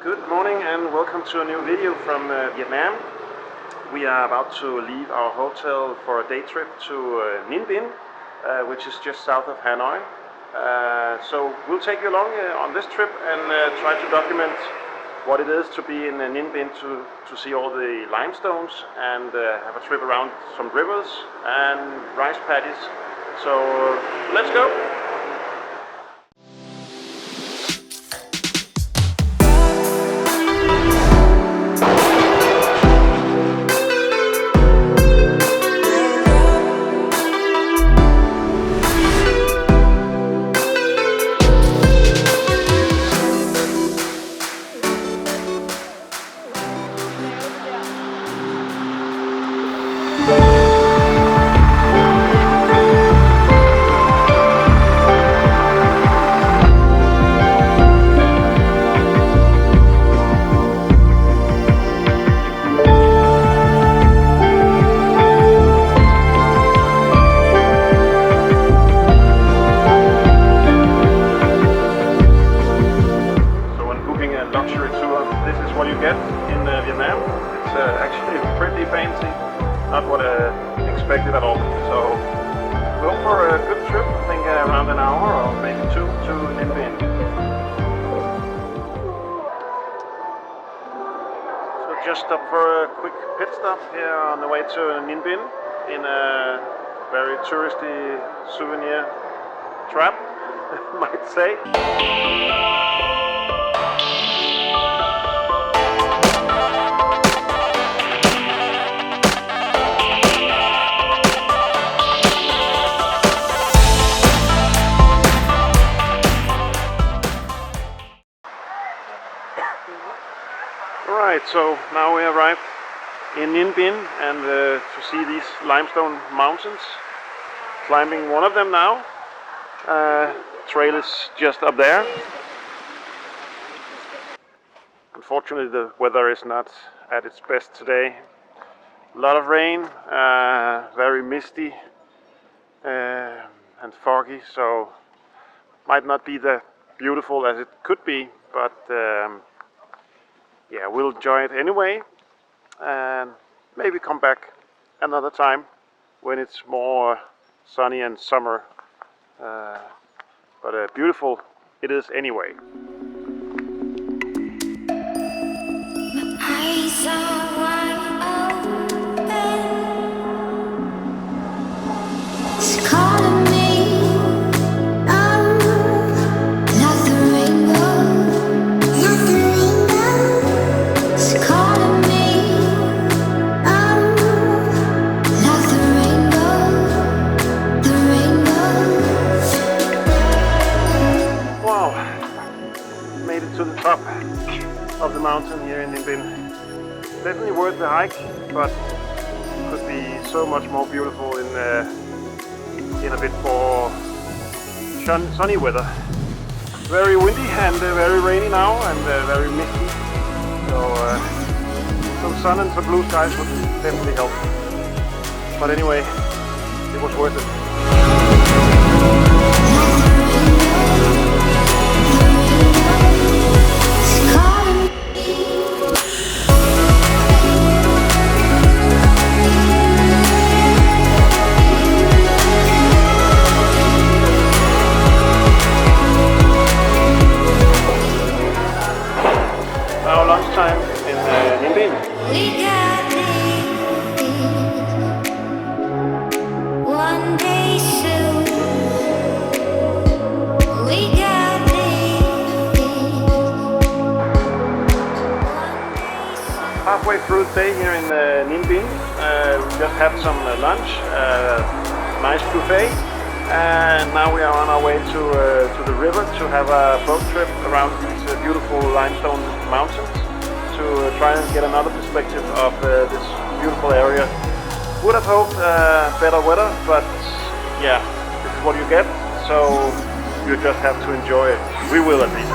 Good morning and welcome to a new video from Vietnam. We are about to leave our hotel for a day trip to Nihn Binh, which is just south of Hanoi. So we'll take you along on this trip and try to document what it is to be in Nihn Binh, to see all the limestones and have a trip around some rivers and rice paddies. So let's go! Vietnam. It's actually pretty fancy, not what I expected at all. So go for a good trip, I think around an hour or maybe two to Nihn Binh. So just stop for a quick pit stop here on the way to Nihn Binh in a very touristy souvenir trap, might say. Alright, so now we arrived in Nihn Binh and to see these limestone mountains. Climbing one of them now. Trail is just up there. Unfortunately the weather is not at its best today. A lot of rain, very misty and foggy, so might not be that beautiful as it could be, but yeah, we'll enjoy it anyway, and maybe come back another time when it's more sunny and summer. But beautiful it is anyway. Top of the mountain here in Nihn Binh. Definitely worth the hike, but could be so much more beautiful in a bit more sunny weather. Very windy and very rainy now, and very misty. So some sun and some blue skies would definitely help. But anyway, it was worth it. Lunchtime in Nihn Binh. Halfway through the day here in Nihn Binh, we just had some lunch, nice buffet, and now we are on our way to the river to have a boat trip around these beautiful limestone mountains, to try and get another perspective of this beautiful area. Would have hoped better weather, but yeah, this is what you get, so you just have to enjoy it. We will at least.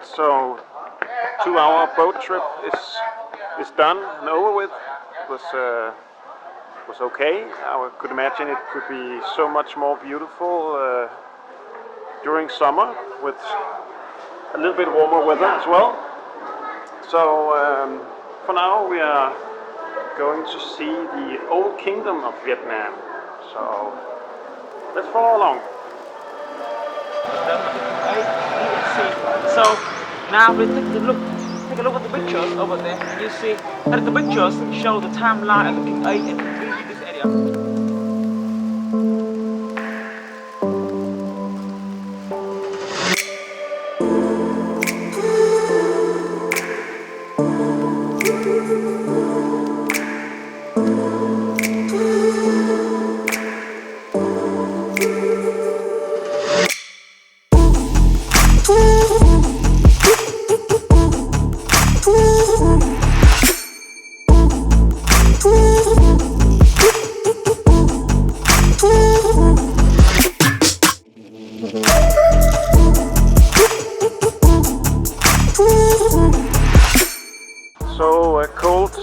So 2-hour boat trip is done and over with. It was okay. I could imagine it could be so much more beautiful during summer with a little bit warmer weather as well. So for now we are going to see the old kingdom of Vietnam. So let's follow along. So now we take a look at the pictures over there. You see that the pictures show the timeline of the King 8 and King 3 in this area. So a cold,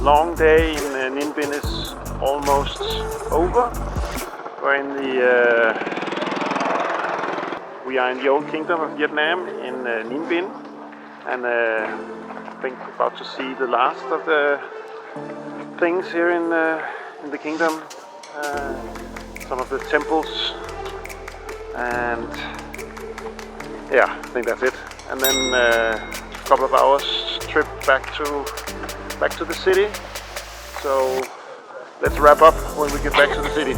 long day in Nihn Binh is almost over. We are in the old kingdom of Vietnam in Nihn Binh, and I think we're about to see the last of the things here in the kingdom. Some of the temples, and yeah, I think that's it. And then a couple of hours trip back to the city. So let's wrap up when we get back to the city.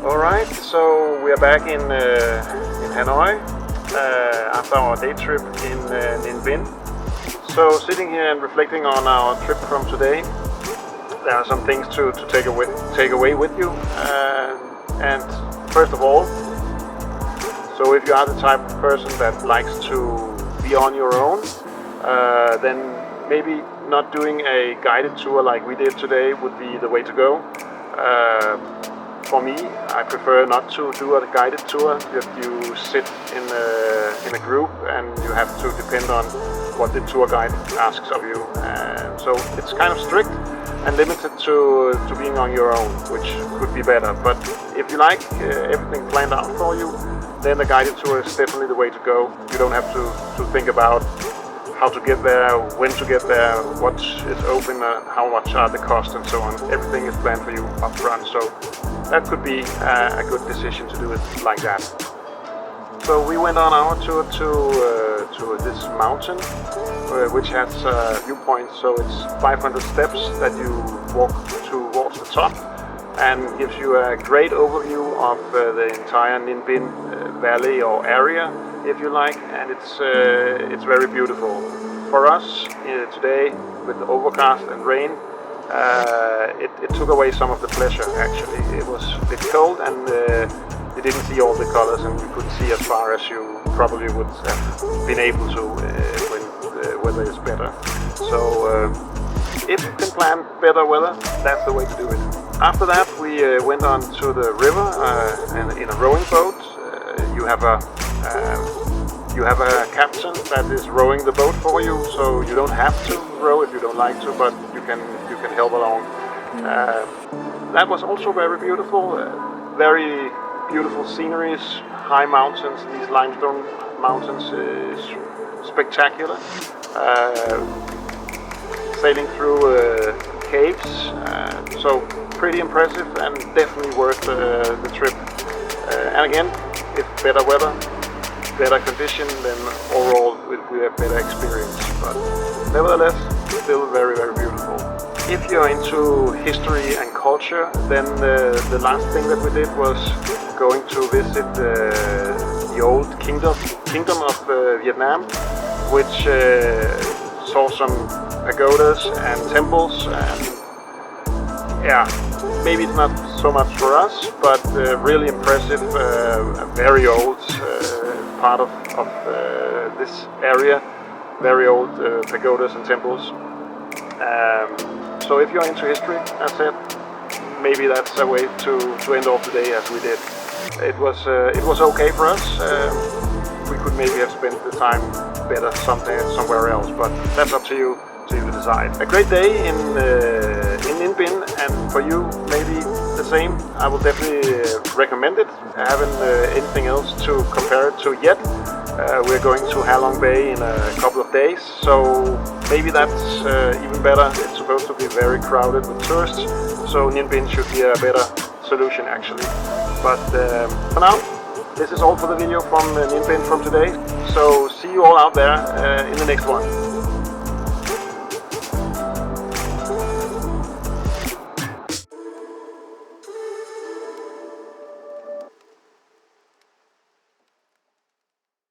Alright, so we are back in Hanoi after our day trip in Nihn Binh. So sitting here and reflecting on our trip from today, there are some things to take away with you. And first of all, so if you are the type of person that likes to be on your own, then maybe not doing a guided tour like we did today would be the way to go. For me, I prefer not to do a guided tour. You sit in a group and you have to depend on what the tour guide asks of you. So it's kind of strict and limited to being on your own, which could be better. But if you like everything planned out for you, then the guided tour is definitely the way to go. You don't have to think about how to get there, when to get there, what is open, how much are the costs and so on. Everything is planned for you up front, so that could be a good decision to do it like that. So we went on our tour to this mountain, which has viewpoints, so it's 500 steps that you walk towards the top, and gives you a great overview of the entire Nihn Binh valley or area, if you like, and it's very beautiful. For us today, with the overcast and rain, it took away some of the pleasure. Actually, it was a bit cold, and you didn't see all the colors, and you couldn't see as far as you probably would have been able to when the weather is better. So if you can plan better weather, that's the way to do it. After that, we went on to the river in a rowing boat. You have a captain that is rowing the boat for you, so you don't have to row if you don't like to, but you can help along. That was also very beautiful. Very beautiful sceneries, high mountains. These limestone mountains is spectacular. Sailing through caves, so pretty impressive and definitely worth the trip. And again, if better weather, better condition, then overall we have better experience. But nevertheless, still very, very beautiful. If you're into history and culture, then the last thing that we did was going to visit the old kingdom of Vietnam, which saw some pagodas and temples, and yeah, maybe it's not so much for us, but really impressive, a very old part of this area, very old pagodas and temples. So if you're into history, as I said, maybe that's a way to end off the day as we did. it was okay for us. We could maybe have spent the time better somewhere else, but that's up to you to decide. A great day in Nihn Binh, and for you maybe the same. I will definitely recommend it. I haven't anything else to compare it to yet. We're going to Halong Bay in a couple of days, so maybe that's even better. It's supposed to be very crowded with tourists, so Nihn Binh should be a better solution actually. But for now, this is all for the video from Nihn Binh from today. So see you all out there in the next one.